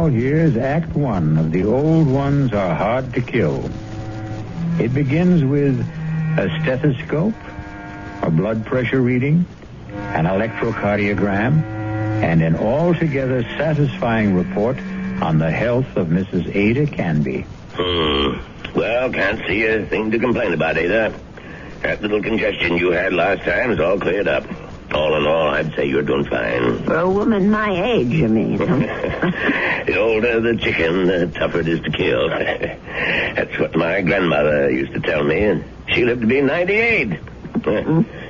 now, here's Act One of The Old Ones Are Hard to Kill. It begins with a stethoscope, a blood pressure reading, an electrocardiogram, and an altogether satisfying report on the health of Mrs. Ada Canby. Well, can't see a thing to complain about, Ada. That little congestion you had last time is all cleared up. All in all, I'd say you're doing fine. For a woman my age, you mean? The older the chicken, the tougher it is to kill. That's what my grandmother used to tell me, and she lived to be 98.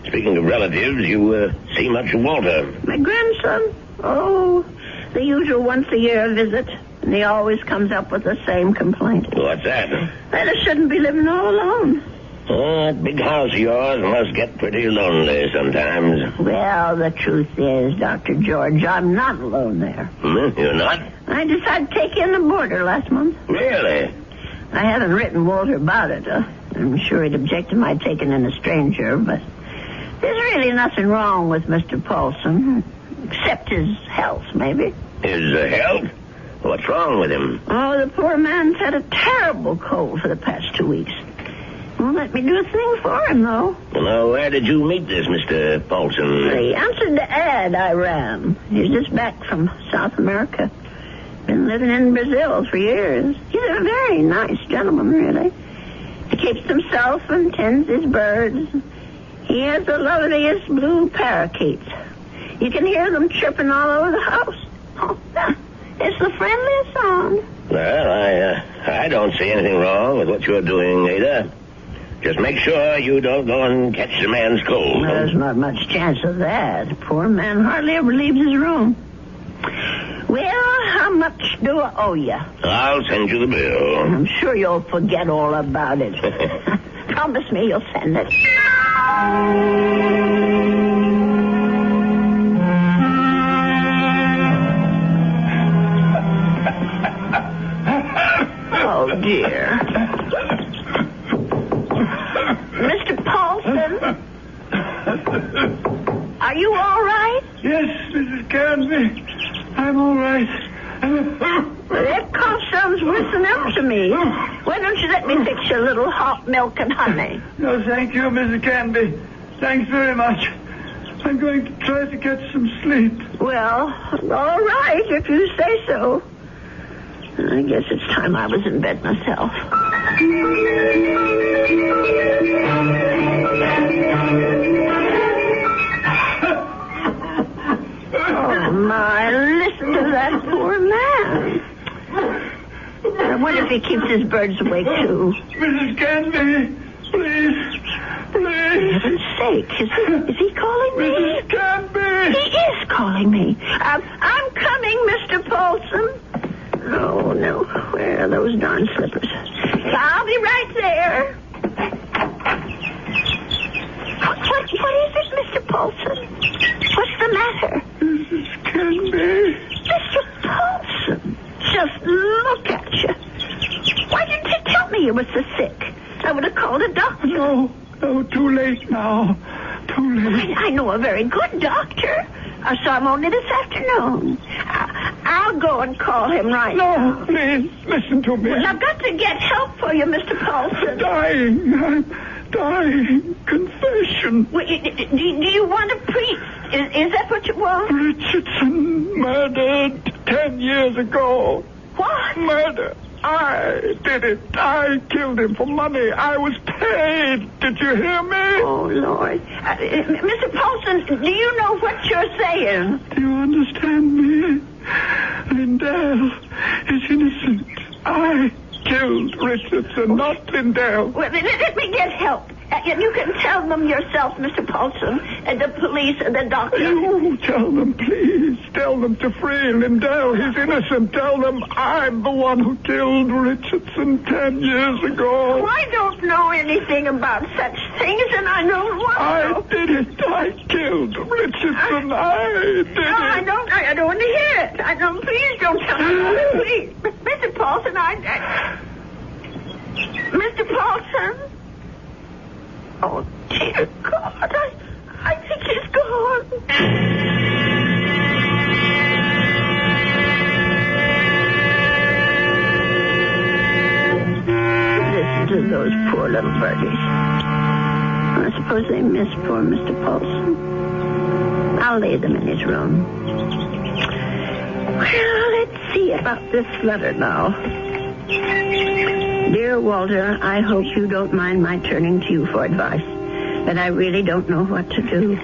Speaking of relatives, you see much of Walter. My grandson? Oh, the usual once-a-year visit. And he always comes up with the same complaint. What's that? That I shouldn't be living all alone. That big house of yours must get pretty lonely sometimes. Well, the truth is, Dr. George, I'm not alone there. You're not? I decided to take in the boarder last month. Really? I haven't written Walter about it. I'm sure he'd object to my taking in a stranger, but there's really nothing wrong with Mr. Paulson, except his health, maybe. His health? What's wrong with him? Oh, the poor man's had a terrible cold for the past 2 weeks. Won't let me do a thing for him, though. Well, where did you meet this Mr. Paulson? He answered the ad I ran. He's just back from South America. Been living in Brazil for years. He's a very nice gentleman, really. He keeps himself and tends his birds. He has the loveliest blue parakeets. You can hear them chirping all over the house. Oh, it's the friendliest sound. Well, I don't see anything wrong with what you're doing, Ada. Just make sure you don't go and catch the man's cold. Well, there's not much chance of that. The poor man hardly ever leaves his room. Well, how much do I owe you? I'll send you the bill. I'm sure you'll forget all about it. Promise me you'll send it. Oh, dear. Mr. Paulson? Are you all right? Yes, Mrs. Canby. I'm all right. That cough sounds worse than ever to me. Why don't you let me fix you a little hot milk and honey? No, thank you, Mrs. Canby. Thanks very much. I'm going to try to get some sleep. Well, all right, if you say so. I guess it's time I was in bed myself. Oh, my, listen to that poor man. I wonder if he keeps his birds awake, too. Mrs. Canby, please. For heaven's sake, is he calling me? Mrs. Canby! He is calling me. I'm coming, Mr. Paulson. Oh, no. Where are those darn slippers? I'll be right there. What is it, Mr. Paulson? What's the matter? Mrs. Canby. Mr. Paulson, just look at you. Why didn't you tell me you were so sick? I would have called a doctor. No, too late now. Too late. I know a very good doctor. I saw him only this afternoon. I'll go and call him right now. No, please, listen to me. Well, I've got to get help for you, Mr. Paulson. I'm dying. Confession. Well, do you want to preach? Is that what you want? Richardson murdered 10 years ago. What? Murder. I did it. I killed him for money. I was paid. Did you hear me? Oh, Lord. Mr. Paulson, do you know what you're saying? Do you understand me? Lindell is innocent. I killed Richardson, not Lindell. Well, let me get help. You can tell them yourself, Mr. Paulson, and the police and the doctor. You tell them, please. Tell them to free Lindell. He's innocent. Tell them I'm the one who killed Richardson 10 years ago. Oh, I don't know anything about such things, and I don't want to. I did it. I killed Richardson. I did it. I don't want to hear it. Please don't tell me. Please. Mr. Paulson, Mr. Paulson? Oh, dear God, I think he's gone. birdies. I suppose they miss poor Mr. Paulson. I'll lay them in his room. Well, let's see about this letter now. Dear Walter, I hope you don't mind my turning to you for advice, but I really don't know what to do.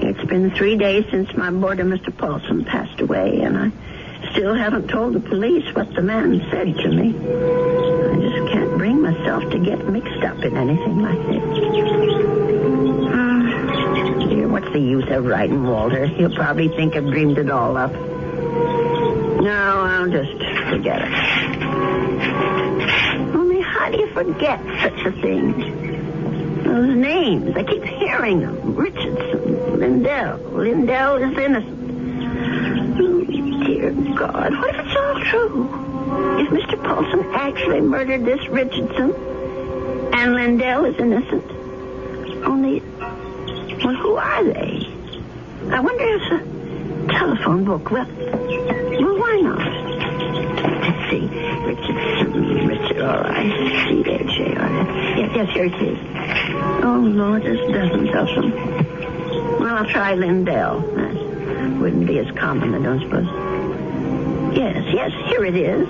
It's been 3 days since my boarder, Mr. Paulson, passed away, and I still haven't told the police what the man said to me. I just can't bring myself to get mixed up in anything like this. Dear, what's the use of writing Walter? He'll probably think I've dreamed it all up. No, I'll just forget it. Only how do you forget such a thing? Those names, I keep hearing them. Richardson, Lindell. Lindell is innocent. Oh, dear God, what if it's all true? If Mr. Paulson actually murdered this Richardson and Lindell is innocent? Only, well, who are they? I wonder if a telephone book, well, why not? Let's see. Richard, all right. C-H-A-R-S. Yes, here it is. Oh, Lord, there's dozens of them. Well, I'll try Lindell. That wouldn't be as common, I don't suppose. Yes, here it is.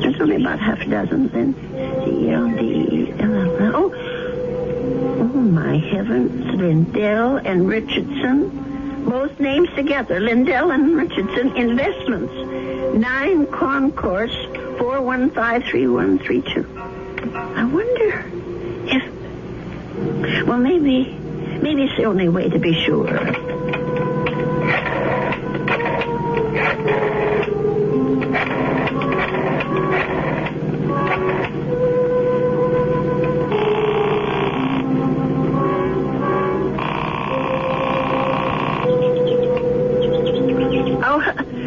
There's only about half a dozen, then. Oh, my heavens. Lindell and Richardson. Both names together. Lindell and Richardson Investments. 9 Concourse 4153132. I wonder if... Well, maybe it's the only way to be sure.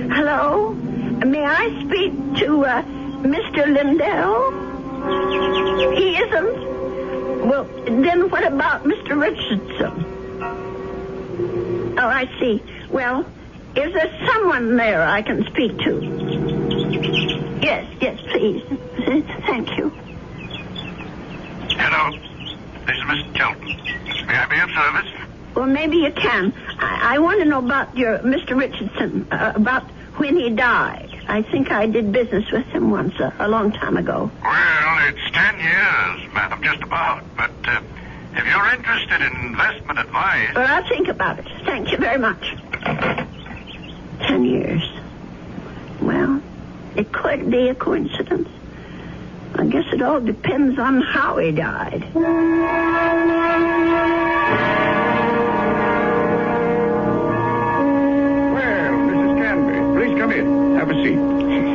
Hello? May I speak to Mr. Lindell? He isn't? Well, then what about Mr. Richardson? Oh, I see. Well, is there someone there I can speak to? Yes, please. Thank you. Hello. This is Mr. Chelton. May I be of service? Well, maybe you can. I want to know about your Mr. Richardson, about when he died. I think I did business with him once, a long time ago. Well, it's 10 years, madam, just about. But if you're interested in investment advice... Well, I'll think about it. Thank you very much. 10 years. Well, it could be a coincidence. I guess it all depends on how he died. Come in. Have a seat.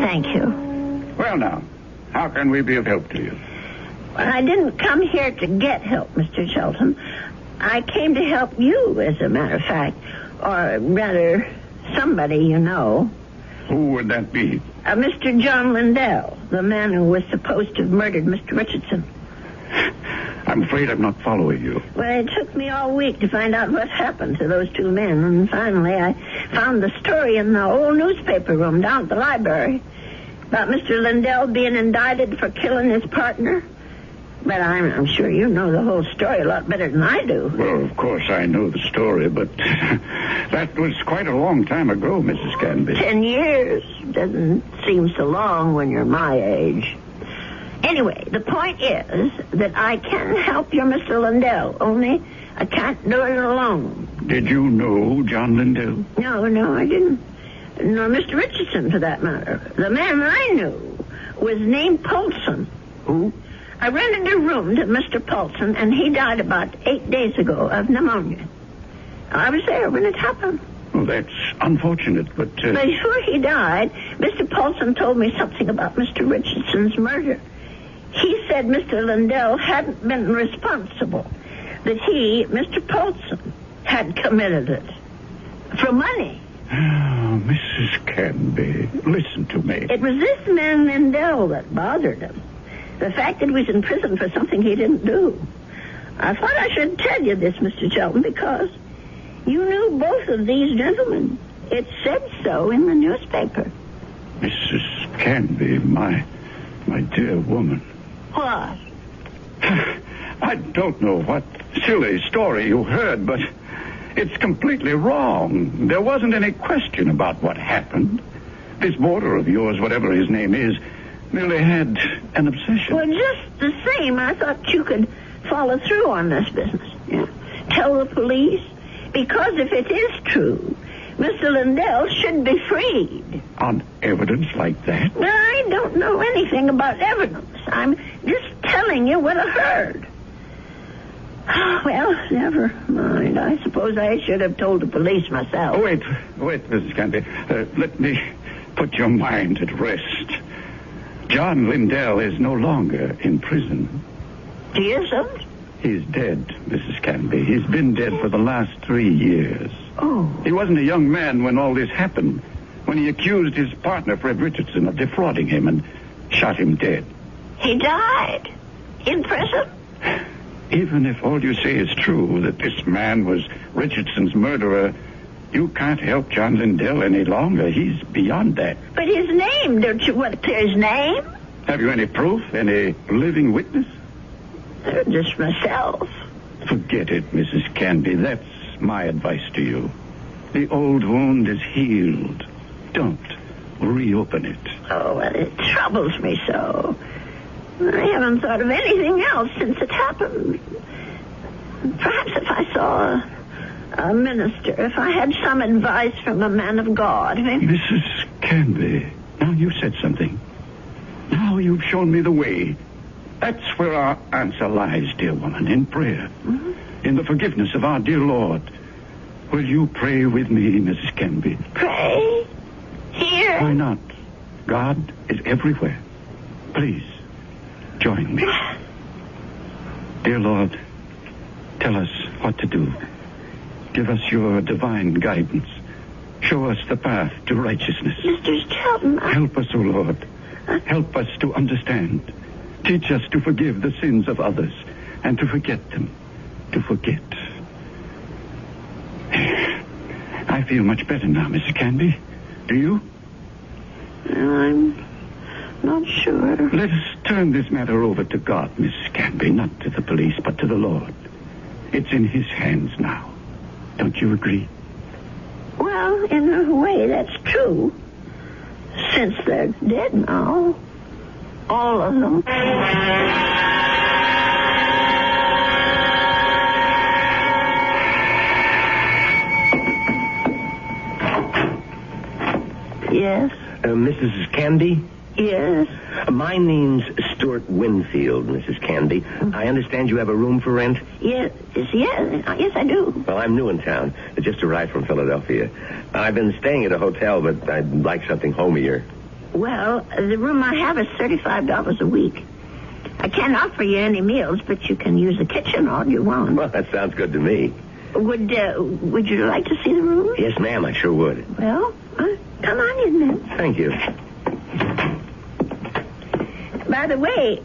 Thank you. Well, now, how can we be of help to you? Well, I didn't come here to get help, Mr. Shelton. I came to help you, as a matter of fact. Or rather, somebody you know. Who would that be? Mr. John Lindell, the man who was supposed to have murdered Mr. Richardson. I'm afraid I'm not following you. Well, it took me all week to find out what happened to those two men, and finally I found the story in the old newspaper room down at the library about Mr. Lindell being indicted for killing his partner. But I'm sure you know the whole story a lot better than I do. Well, of course I know the story, but that was quite a long time ago, Mrs. Canby. 10 years doesn't seem so long when you're my age. Anyway, the point is that I can help your Mr. Lindell, only I can't do it alone. Did you know John Lindell? No, I didn't. Nor Mr. Richardson, for that matter. The man I knew was named Paulson. Who? I rented a room to Mr. Paulson, and he died about 8 days ago of pneumonia. I was there when it happened. Well, that's unfortunate, but... Before he died, Mr. Paulson told me something about Mr. Richardson's murder. He said Mr. Lindell hadn't been responsible, that he, Mr. Paulson, had committed it. For money. Oh, Mrs. Canby, listen to me. It was this man Lindell that bothered him. The fact that he was in prison for something he didn't do. I thought I should tell you this, Mr. Shelton, because you knew both of these gentlemen. It said so in the newspaper. Mrs. Canby, my dear woman. What? I don't know what silly story you heard, but it's completely wrong. There wasn't any question about what happened. This boarder of yours, whatever his name is, merely had an obsession. Well, just the same, I thought you could follow through on this business. Yeah. Tell the police. Because if it is true, Mr. Lindell should be freed. On evidence like that? Well, I don't know anything about evidence. I'm just telling you what I heard. Well, never mind. I suppose I should have told the police myself. Oh, wait, Mrs. Canby. Let me put your mind at rest. John Lindell is no longer in prison. He isn't? He's dead, Mrs. Canby. He's been dead for the last 3 years. Oh. He wasn't a young man when all this happened, when he accused his partner, Fred Richardson, of defrauding him and shot him dead. He died? In prison? Even if all you say is true, that this man was Richardson's murderer, you can't help John Lindell any longer. He's beyond that. But his name, don't you want to clear his name? Have you any proof? Any living witness? Just myself. Forget it, Mrs. Canby. That's my advice to you. The old wound is healed. Don't reopen it. Oh, well, it troubles me so. I haven't thought of anything else since it happened. Perhaps if I saw a minister, if I had some advice from a man of God, maybe... Mrs. Canby, now you said something. Now you've shown me the way. That's where our answer lies, dear woman, in prayer. Mm-hmm. In the forgiveness of our dear Lord. Will you pray with me, Mrs. Canby? Pray? Here? Why not? God is everywhere. Please, join me. Dear Lord, tell us what to do. Give us your divine guidance. Show us the path to righteousness. Mr. Shelton, Help us, O Lord. Help us to understand. Teach us to forgive the sins of others and to forget them. To forget. I feel much better now, Mrs. Canby. Do you? I'm not sure. Let us turn this matter over to God, Mrs. Canby, not to the police, but to the Lord. It's in His hands now. Don't you agree? Well, in a way, that's true. Since they're dead now. All of them. Yes? Mrs. Canby? Yes? My name's Stuart Winfield, Mrs. Canby. I understand you have a room for rent? Yes, I do. Well, I'm new in town. I just arrived from Philadelphia. I've been staying at a hotel, but I'd like something homier. Well, the room I have is $35 a week. I can't offer you any meals, but you can use the kitchen all you want. Well, that sounds good to me. Would you like to see the room? Yes, ma'am, I sure would. Well, come on in then. Thank you. By the way,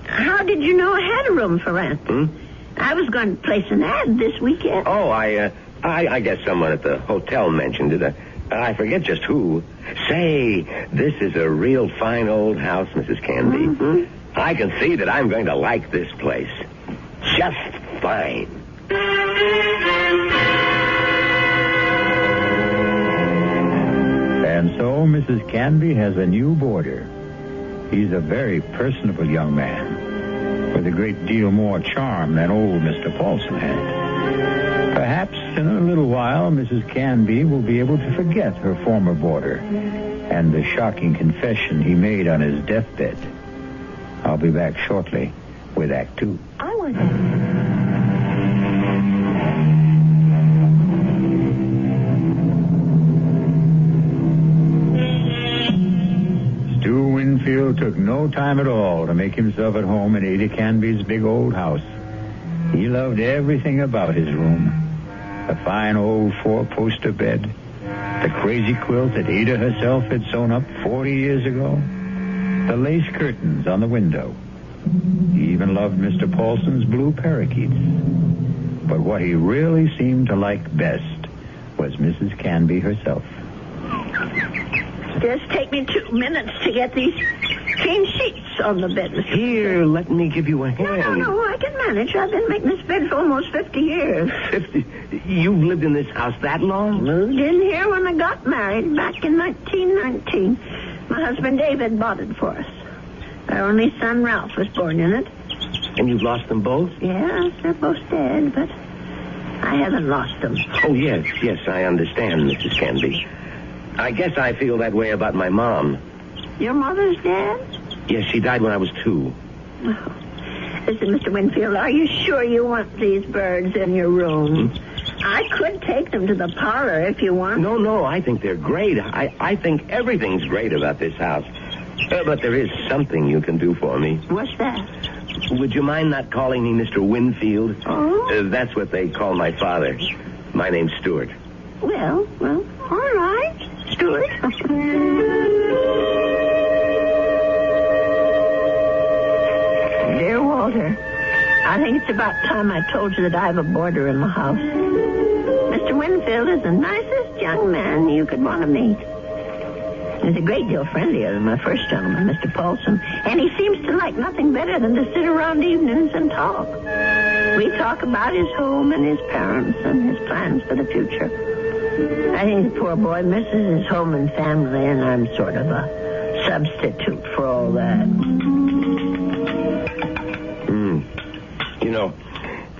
how did you know I had a room for rent? I was going to place an ad this weekend. Oh, I guess someone at the hotel mentioned it. I forget just who. Say, this is a real fine old house, Mrs. Canby. Mm-hmm. I can see that I'm going to like this place. Just fine. And so Mrs. Canby has a new boarder. He's a very personable young man with a great deal more charm than old Mr. Paulson had. Perhaps in a little while, Mrs. Canby will be able to forget her former boarder and the shocking confession he made on his deathbed. I'll be back shortly with Act 2. I was... Stu Winfield took no time at all to make himself at home in Ada Canby's big old house. He loved everything about his room. The fine old four-poster bed, the crazy quilt that Ada herself had sewn up 40 years ago, the lace curtains on the window. He even loved Mr. Paulson's blue parakeets. But what he really seemed to like best was Mrs. Canby herself. Just take me 2 minutes to get these clean sheets on the bed, Mr. Here, let me give you a hand. No, I can manage. I've been making this bed for almost 50 years. 50? You've lived in this house that long? Moved in here when I got married back in 1919. My husband David bought it for us. Our only son Ralph was born in it. And you've lost them both? Yes, they're both dead, but I haven't lost them. Oh, yes, I understand, Mrs. Canby. I guess I feel that way about my mom. Your mother's dead? Yes, she died when I was 2. Oh. Listen, Mr. Winfield, are you sure you want these birds in your room? I could take them to the parlor if you want. No, I think they're great. I think everything's great about this house. But there is something you can do for me. What's that? Would you mind not calling me Mr. Winfield? Oh? That's what they call my father. My name's Stuart. Well, all right, Stuart. Dear Walter, I think it's about time I told you that I have a boarder in my house. Mr. Winfield is the nicest young man you could want to meet. He's a great deal friendlier than my first gentleman, Mr. Paulson, and he seems to like nothing better than to sit around evenings and talk. We talk about his home and his parents and his plans for the future. I think the poor boy misses his home and family, and I'm sort of a substitute for all that. You know,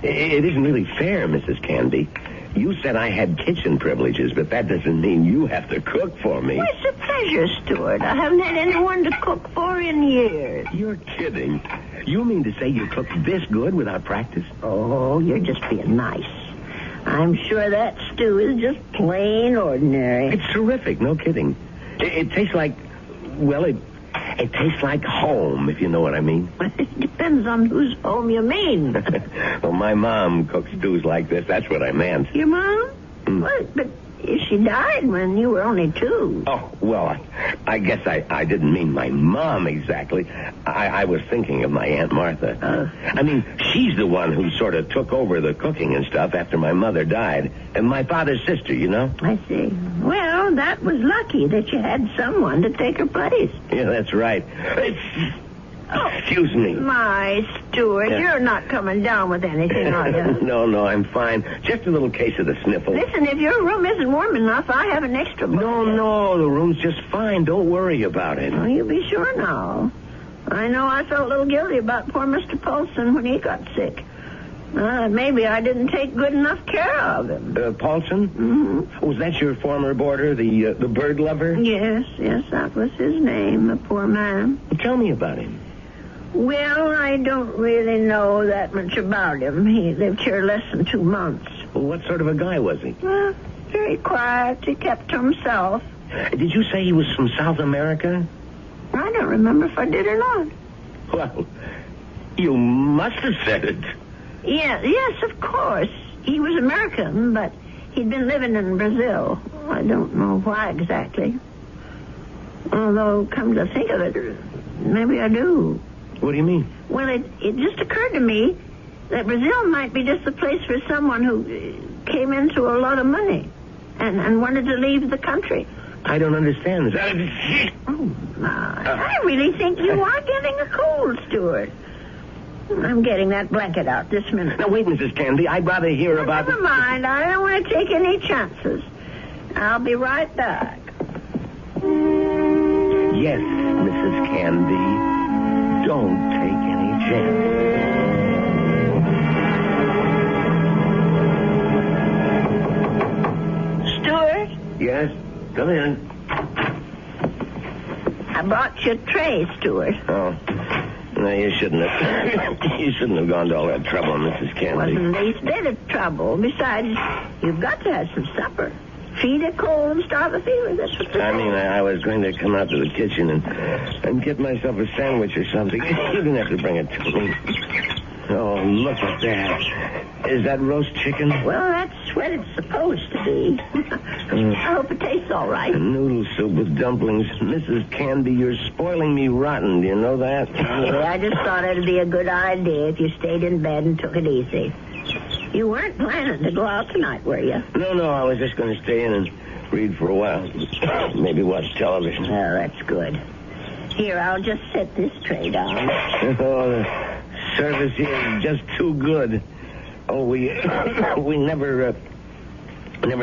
it isn't really fair, Mrs. Canby. You said I had kitchen privileges, but that doesn't mean you have to cook for me. Well, it's a pleasure, Stuart. I haven't had anyone to cook for in years. You're kidding. You mean to say you cook this good without practice? Oh, you're just being nice. I'm sure that stew is just plain ordinary. It's terrific, no kidding. It tastes like, well, it tastes like home, if you know what I mean. It depends on whose home you mean. Well, my mom cooks stews like this. That's what I meant. Your mom? Well, but she died when you were only 2. Oh, well, I guess I didn't mean my mom exactly. I was thinking of my Aunt Martha. I mean, she's the one who sort of took over the cooking and stuff after my mother died. And my father's sister, you know? I see. Well, that was lucky that you had someone to take her place. Yeah, that's right. Excuse me. My, Stuart, you're not coming down with anything, are you? No, I'm fine. Just a little case of the sniffles. Listen, if your room isn't warm enough, I have an extra blanket. No, the room's just fine. Don't worry about it. Oh, you be sure now. I know I felt a little guilty about poor Mr. Paulson when he got sick. Maybe I didn't take good enough care of him. Paulson? Mm-hmm. Was that your former boarder, the bird lover? Yes, that was his name, the poor man. Tell me about him. Well, I don't really know that much about him. He lived here less than 2 months. Well, what sort of a guy was he? Well, very quiet. He kept to himself. Did you say he was from South America? I don't remember if I did or not. Well, you must have said it. Yes, of course. He was American, but he'd been living in Brazil. I don't know why exactly. Although, come to think of it, maybe I do. What do you mean? Well, it just occurred to me that Brazil might be just the place for someone who came into a lot of money and wanted to leave the country. I don't understand. Oh, my. I really think you are getting a cold, Stuart. I'm getting that blanket out this minute. Now, wait, Mrs. Canby. I'd rather hear about... Never mind. I don't want to take any chances. I'll be right back. Yes, Mrs. Canby. Don't take any chances. Stuart? Yes? Come in. I brought you a tray, Stuart. Oh. No, you shouldn't have. You shouldn't have gone to all that trouble, Mrs. Canby. Wasn't the least bit of trouble. Besides, you've got to have some supper. Feed it cold and starve a fever. That's what I mean, I was going to come out to the kitchen and get myself a sandwich or something. You didn't have to bring it to me. Oh, look at that. Is that roast chicken? Well, that's what it's supposed to be. I hope it tastes all right. Noodle soup with dumplings. Mrs. Canby, you're spoiling me rotten. Do you know that? Yeah, I just thought it'd be a good idea if you stayed in bed and took it easy. You weren't planning to go out tonight, were you? No, I was just going to stay in and read for a while. Maybe watch television. Oh, that's good. Here, I'll just set this tray down. Oh, the service here is just too good. Oh, we never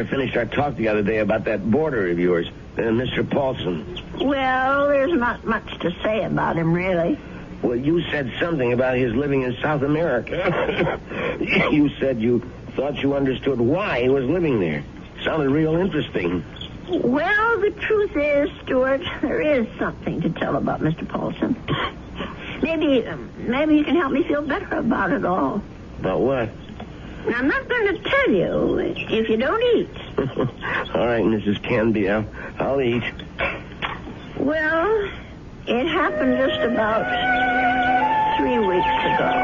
finished our talk the other day about that boarder of yours, Mr. Paulson. Well, there's not much to say about him, really. Well, you said something about his living in South America. You said you thought you understood why he was living there. Sounded real interesting. Well, the truth is, Stuart, there is something to tell about Mr. Paulson. Maybe you can help me feel better about it all. About what? I'm not going to tell you if you don't eat. All right, Mrs. Canby, I'll eat. Well, it happened just about 3 weeks ago.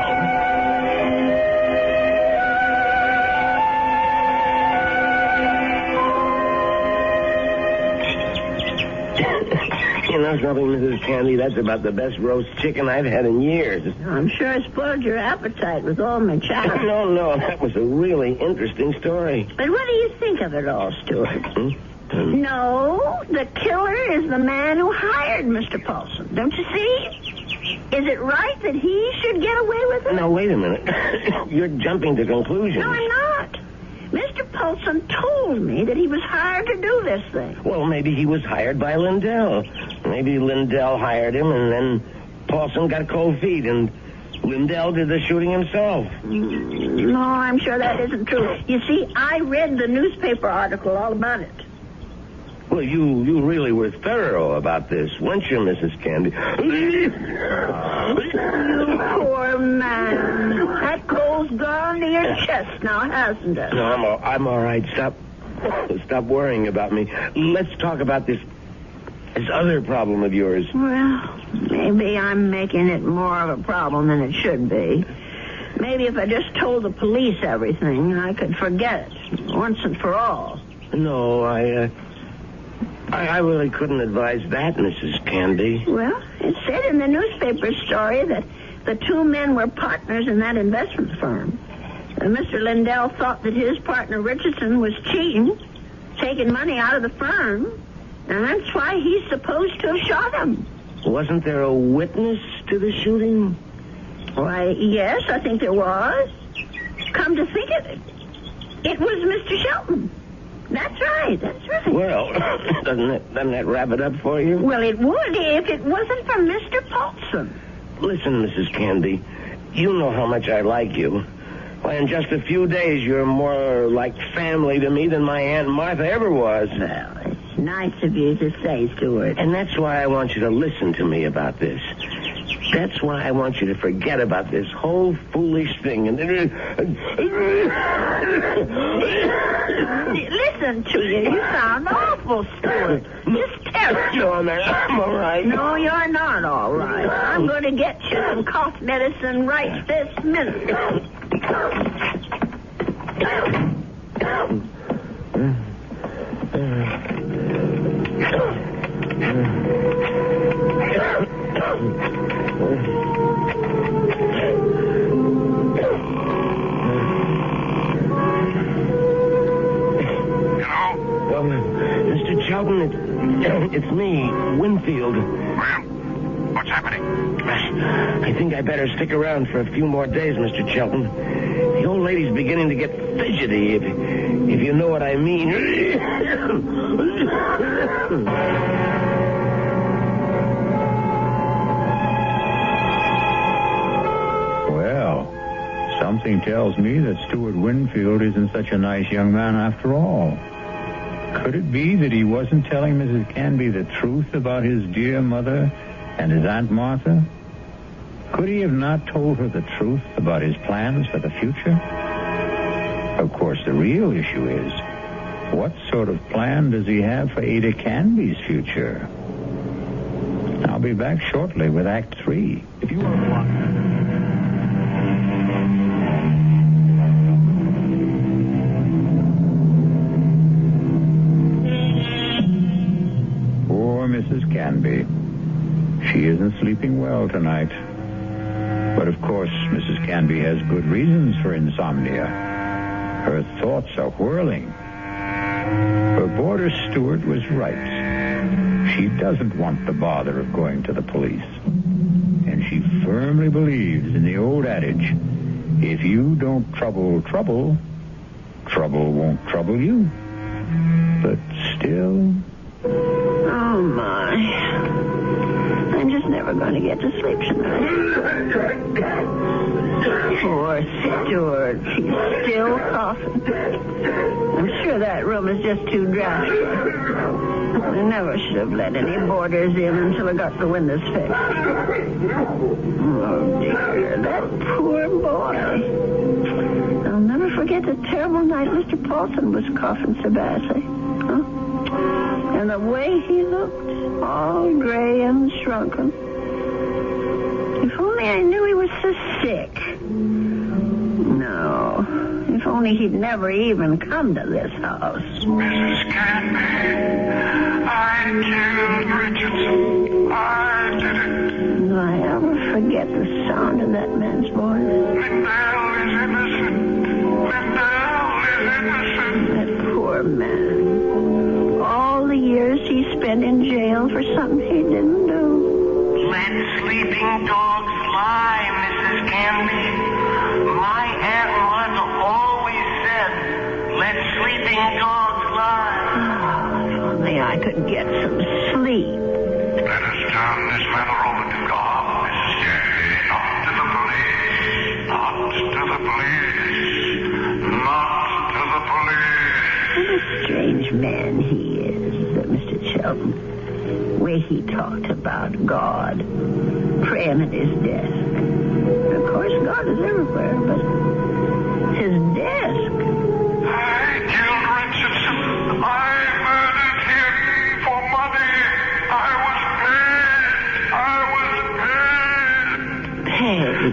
You know something, Mrs. Candy? That's about the best roast chicken I've had in years. I'm sure I spoiled your appetite with all my chatter. No, that was a really interesting story. But what do you think of it all, Stuart? No, the killer is the man who hired Mr. Paulson. Don't you see? Is it right that he should get away with it? Now, wait a minute. You're jumping to conclusions. No, I'm not. Mr. Paulson told me that he was hired to do this thing. Well, maybe he was hired by Lindell. Maybe Lindell hired him, and then Paulson got cold feet, and Lindell did the shooting himself. No, I'm sure that isn't true. You see, I read the newspaper article all about it. Well, you really were thorough about this, weren't you, Mrs. Candy? You poor man. That cold's gone to your chest now, hasn't it? No, I'm all right. Stop worrying about me. Let's talk about this other problem of yours. Well, maybe I'm making it more of a problem than it should be. Maybe if I just told the police everything, I could forget it once and for all. No, I really couldn't advise that, Mrs. Candy. Well, it said in the newspaper story that the two men were partners in that investment firm. Mr. Lindell thought that his partner Richardson was cheating, taking money out of the firm, and that's why he's supposed to have shot him. Wasn't there a witness to the shooting? Why, yes, I think there was. Come to think of it, it was Mr. Shelton. That's right. Well, doesn't that wrap it up for you? Well, it would if it wasn't for Mr. Paulson. Listen, Mrs. Candy, you know how much I like you. Why, in just a few days, you're more like family to me than my Aunt Martha ever was. Well, it's nice of you to say, Stuart. And that's why I want you to listen to me about this. That's why I want you to forget about this whole foolish thing. And listen to you. You sound awful, Stuart. Just terrible. No, I'm all right. No, you're not all right. I'm going to get you some cough medicine right this minute. Mr. Shelton, it's me, Winfield. Well, what's happening? I think I better stick around for a few more days, Mr. Shelton. The old lady's beginning to get fidgety, if you know what I mean. Well, something tells me that Stuart Winfield isn't such a nice young man after all. Could it be that he wasn't telling Mrs. Canby the truth about his dear mother and his Aunt Martha? Could he have not told her the truth about his plans for the future? Of course, the real issue is, what sort of plan does he have for Ada Canby's future? I'll be back shortly with Act 3. If you want to watch... Mrs. Canby. She isn't sleeping well tonight. But of course, Mrs. Canby has good reasons for insomnia. Her thoughts are whirling. Her boarder Stuart was right. She doesn't want the bother of going to the police. And she firmly believes in the old adage, if you don't trouble, trouble won't trouble you. But still... Oh, my. I'm just never going to get to sleep tonight. Poor Stuart. He's still coughing. I'm sure that room is just too drafty. I never should have let any boarders in until I got the windows fixed. Oh, dear. That poor boy. I'll never forget the terrible night Mr. Paulson was coughing so badly. Huh? And the way he looked, all gray and shrunken. If only I knew he was so sick. No. If only he'd never even come to this house. Mrs. Canby, I killed Richardson. I did it. Do I ever forget the sound of that man's voice? Lindell is innocent. Lindell is innocent. That poor man. All the years he spent in jail for something he didn't do. Let sleeping dogs lie, Mrs. Canby. My Aunt Martha always said, let sleeping dogs lie. If only I could get some sleep. Let us turn this matter over to God, Mrs. Canby. Not to the police. Not to the police. Not to the police. What a strange man he is, Mr. Sheldon. The way he talked about God, praying at his desk. Of course, God is everywhere, but his desk. I killed Richardson. I murdered him for money. I was paid. Paid?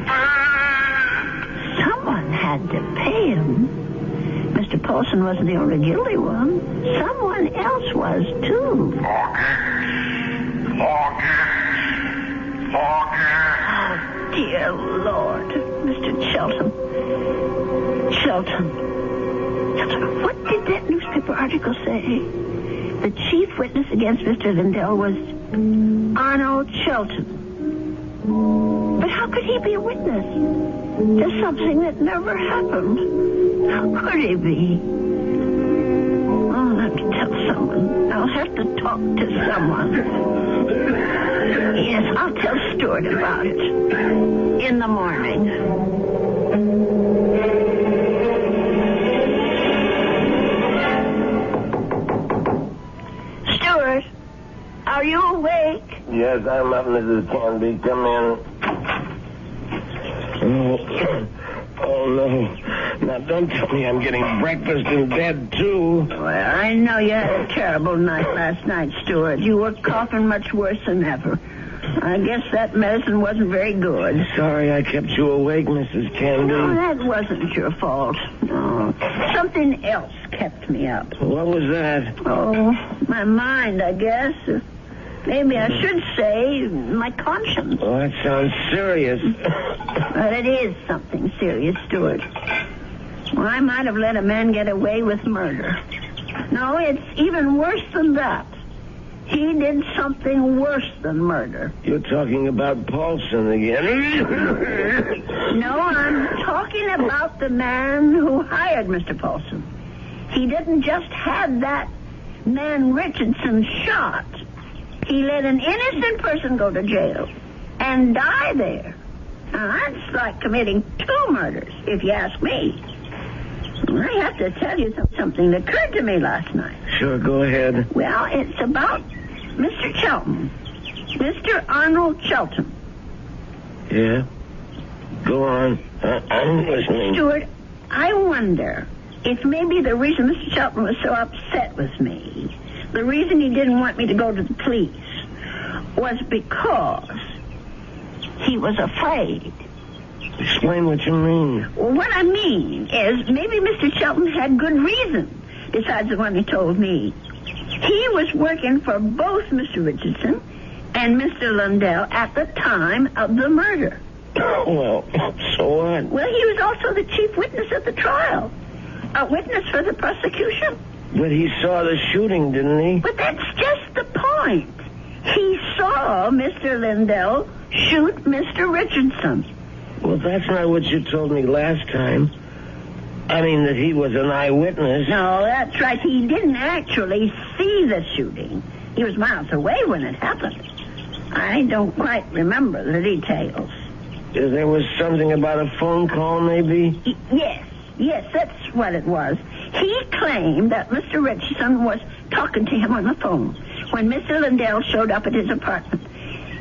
Someone had to pay him. Mr. Paulson wasn't the only guilty one. Someone else was, too. Forget. Oh, dear Lord. Mr. Shelton. What did that newspaper article say? The chief witness against Mr. Lindell was Arnold Shelton. But how could he be a witness to something that never happened? How could he be? Oh, I'll have to tell someone. I'll have to talk to someone. Yes, I'll tell Stuart about it. In the morning. Stuart, are you awake? Yes, I'm up, Mrs. Canby. Come in. Oh, no. Now, don't tell me I'm getting breakfast in bed, too. Well, I know you had a terrible night last night, Stuart. You were coughing much worse than ever. I guess that medicine wasn't very good. Sorry I kept you awake, Mrs. Canby. No, that wasn't your fault. No. Something else kept me up. What was that? Oh, my mind, I guess. Maybe I should say my conscience. Oh, that sounds serious. But it is something serious, Stuart. Well, I might have let a man get away with murder. No, it's even worse than that. He did something worse than murder. You're talking about Paulson again. No, I'm talking about the man who hired Mr. Paulson. He didn't just have that man Richardson shot. He let an innocent person go to jail and die there. Now, that's like committing 2 murders, if you ask me. I have to tell you something that occurred to me last night. Sure, go ahead. Well, it's about Mr. Shelton. Mr. Arnold Shelton. Yeah? Go on. I'm listening. Stuart, I wonder if maybe the reason Mr. Shelton was so upset with me, the reason he didn't want me to go to the police, was because he was afraid. Explain what you mean. Well, what I mean is maybe Mr. Shelton had good reason, besides the one he told me. He was working for both Mr. Richardson and Mr. Lindell at the time of the murder. Well, so what? Well, he was also the chief witness at the trial. A witness for the prosecution. But he saw the shooting, didn't he? But that's just the point. He saw Mr. Lindell shoot Mr. Richardson. Well, that's not what you told me last time. I mean, that he was an eyewitness. No, that's right. He didn't actually see the shooting. He was miles away when it happened. I don't quite remember the details. There was something about a phone call, maybe? Yes, that's what it was. He claimed that Mr. Richardson was talking to him on the phone when Mr. Lindell showed up at his apartment.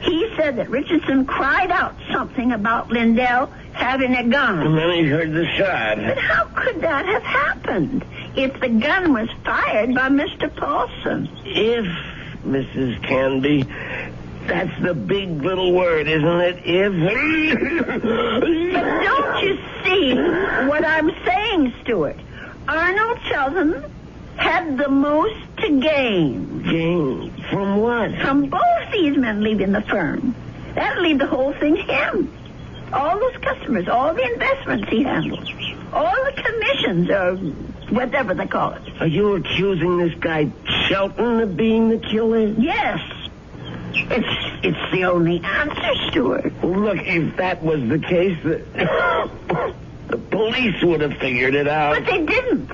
He said that Richardson cried out something about Lindell having a gun. And then he heard the shot. But how could that have happened if the gun was fired by Mr. Paulson? If, Mrs. Canby, that's the big little word, isn't it? If. But don't you see what I'm saying, Stuart? Arnold Sheldon had the most to gain. Gain? From what? From both these men leaving the firm. That'll leave the whole thing to him. All those customers, all the investments he handles, all the commissions, or whatever they call it. Are you accusing this guy Shelton of being the killer? Yes. It's the only answer, Stuart. Well, look, if that was the case, the police would have figured it out. But they didn't.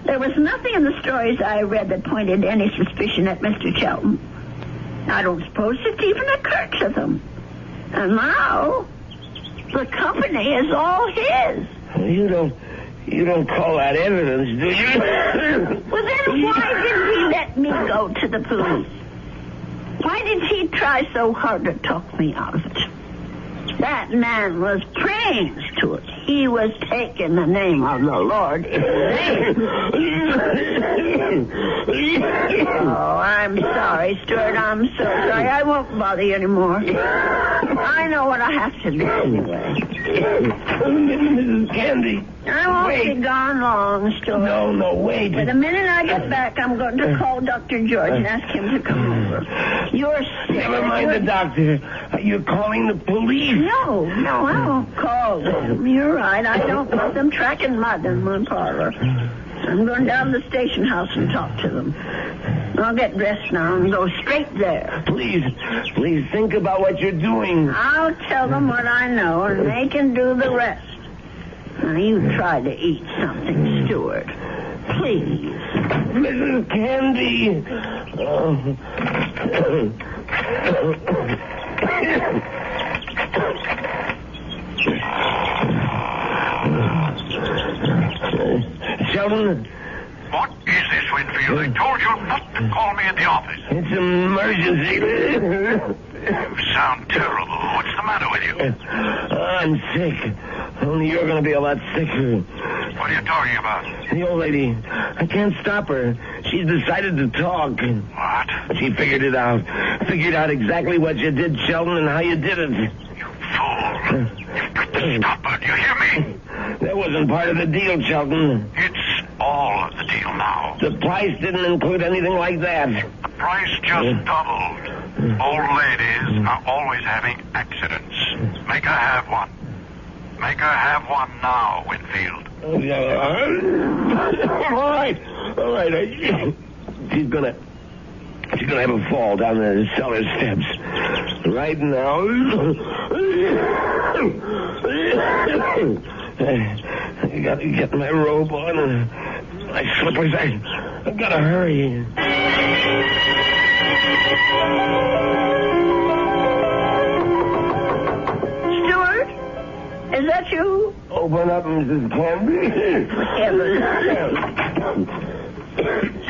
There was nothing in the stories I read that pointed any suspicion at Mr. Shelton. I don't suppose it even occurred to them. And now, the company is all his. You don't call that evidence, do you? Well, then why didn't he let me go to the police? Why did he try so hard to talk me out of it? That man was praying to it. He was taking the name of the Lord in vain. Oh, I'm sorry, Stuart. I'm so sorry. I won't bother you anymore. I know what I have to do anyway. Mrs. Candy. I won't be gone long, Stuart. No, wait. But the minute I get back, I'm going to call Dr. George and ask him to come over. You're sick. Never mind the doctor. You're calling the police. No, I won't call them. You're right. I don't want them tracking mud in my parlor. I'm going down to the station house and talk to them. I'll get dressed now and go straight there. Please think about what you're doing. I'll tell them what I know, and they can do the rest. Now, you try to eat something, Stuart. Please. Mrs. Candy. Sheldon? What is this, Winfield? I told you not to call me at the office. It's an emergency. You sound terrible. What's the matter with you? I'm sick. Only you're going to be a lot sicker. What are you talking about? The old lady. I can't stop her. She's decided to talk. What? She figured it out. Figured out exactly what you did, Sheldon, and how you did it. You fool. You've got to stop her. Do you hear me? That wasn't part of the deal, Sheldon. It's all of the deal now. The price didn't include anything like that. The price just doubled. Old ladies are always having accidents. Make her have one. Make her have one now, Winfield. All right. She's gonna have a fall down the cellar steps. Right now. I gotta get my robe on and my slippers. I gotta hurry. Stuart? Is that you? Open up, Mrs. Canby.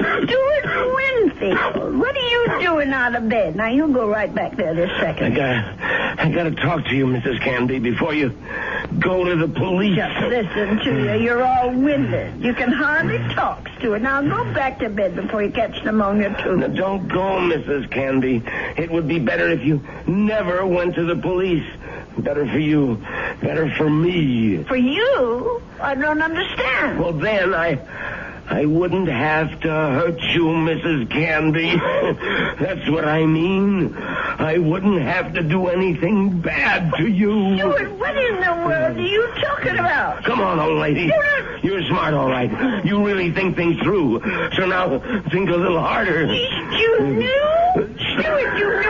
Stuart Winfield, what are you doing out of bed? Now, you go right back there this second. I gotta talk to you, Mrs. Canby, before you go to the police. Just listen to you. You're all winded. You can hardly talk, Stuart. Now, go back to bed before you catch pneumonia, too. Now, don't go, Mrs. Canby. It would be better if you never went to the police. Better for you. Better for me. For you? I don't understand. Well, then I wouldn't have to hurt you, Mrs. Canby. That's what I mean. I wouldn't have to do anything bad to you. Stuart, what in the world are you talking about? Come on, old lady. Stuart! You're smart, all right. You really think things through. So now think a little harder. You knew? Stuart, you knew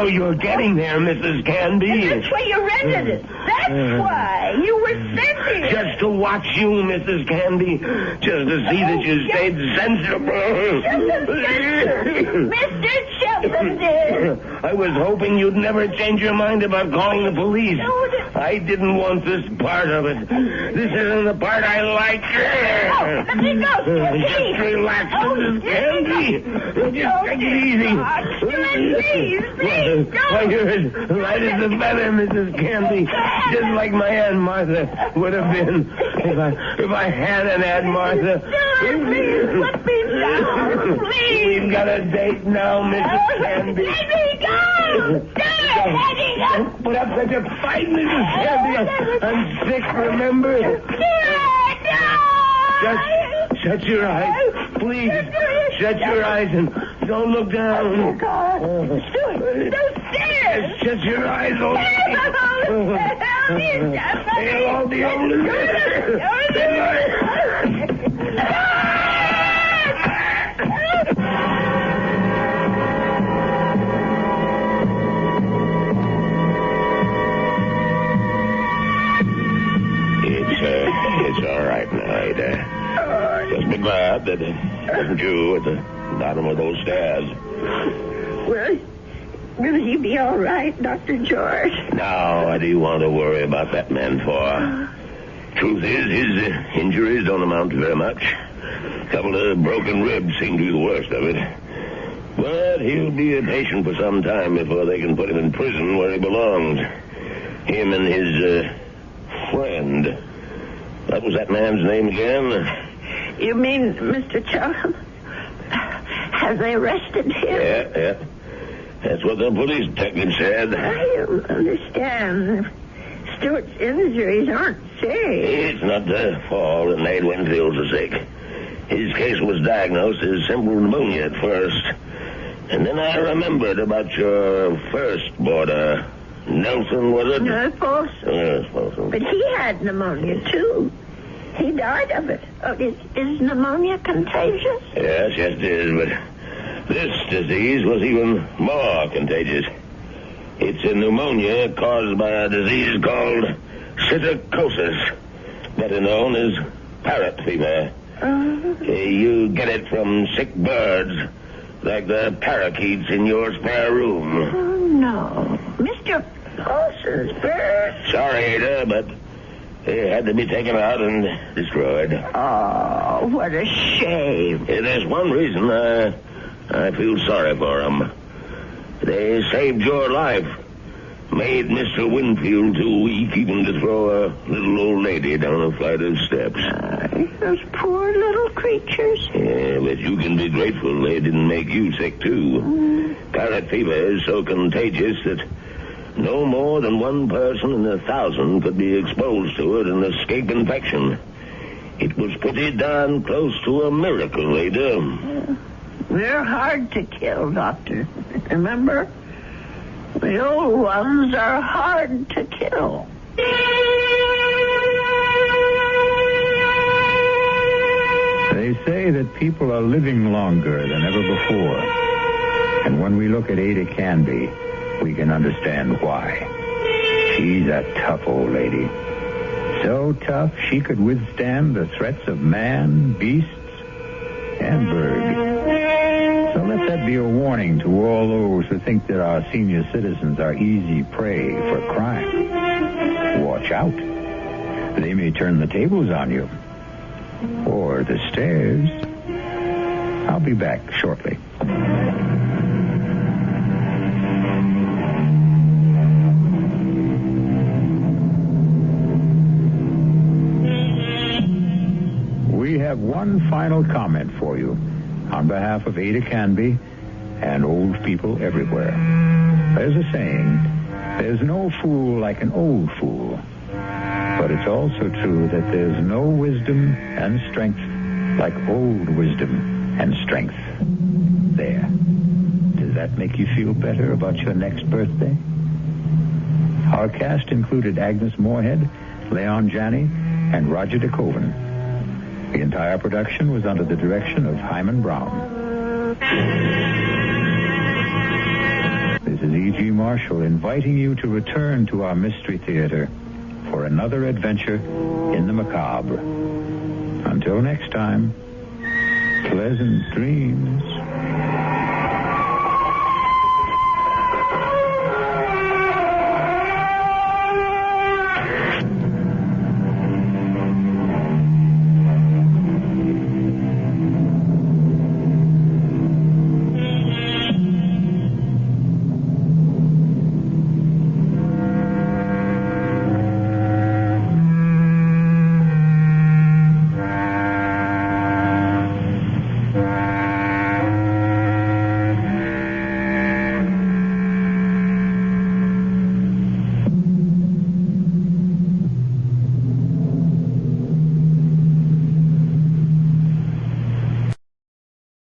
how you're getting there, Mrs. Canby. That's why you rented it. That's why you were sent here. Just to watch you, Mrs. Canby. Just to see that you stayed sensible. Mr. Shelton, dear. I was hoping you'd never change your mind about calling the police. I didn't want this part of it. This isn't the part I like. Let me go, dear. Just relax, Mrs. Canby. Just take it easy. Please, Why, you're as light as a feather, Mrs. Canby. Just like my Aunt Martha would have been if I had an Aunt Martha. Please, let me down. Please. We've got a date now, Mrs. Canby. Let me go. There, let me go. Don't put up such a fight, Mrs. Canby. I'm sick, remember? Just shut your eyes. Please, shut your eyes and don't look down. Oh, God. Those stairs. Shut your eyes, old lady. They'll all be over It's all right now, Ada. Just be glad that it wasn't you at the bottom of those stairs. Will he be all right, Dr. George? Now, what do you want to worry about that man for? Truth is, his injuries don't amount to very much. A couple of broken ribs seem to be the worst of it. But he'll be a patient for some time before they can put him in prison where he belongs. Him and his friend. What was that man's name again? You mean Mr. Chelton? Have they arrested him? Yeah. That's what the police detective said. I don't understand. Stewart's injuries aren't serious. It's not the fall that made Winfield so sick. His case was diagnosed as simple pneumonia at first. And then I remembered about your first boarder. Nelson, was it? No, Folsom. Yes, Folsom. But he had pneumonia, too. He died of it. Oh, is pneumonia contagious? Yes, it is, but this disease was even more contagious. It's a pneumonia caused by a disease called psittacosis, better known as parrot fever. You get it from sick birds, like the parakeets in your spare room. Oh, no. Mr. Paulson's bird. Sorry, Ada, but they had to be taken out and destroyed. Oh, what a shame. There's one reason I feel sorry for them. They saved your life. Made Mr. Winfield too weak even to throw a little old lady down a flight of steps. Those poor little creatures. Yeah, but you can be grateful they didn't make you sick, too. Parrot fever is so contagious that no more than one person in 1,000 could be exposed to it and escape infection. It was pretty darn close to a miracle, Ada. They're hard to kill, Doctor. Remember? The old ones are hard to kill. They say that people are living longer than ever before. And when we look at Ada Canby, we can understand why. She's a tough old lady. So tough she could withstand the threats of man, beasts, and birds. So let that be a warning to all those who think that our senior citizens are easy prey for crime. Watch out. They may turn the tables on you. Or the stairs. I'll be back shortly. We have one final comment for you on behalf of Ada Canby and old people everywhere. There's a saying, there's no fool like an old fool. But it's also true that there's no wisdom and strength like old wisdom and strength. There. Does that make you feel better about your next birthday? Our cast included Agnes Moorehead, Leon Janney, and Roger DeKoven. The entire production was under the direction of Hyman Brown. This is E.G. Marshall inviting you to return to our Mystery Theater for another adventure in the macabre. Until next time, pleasant dreams.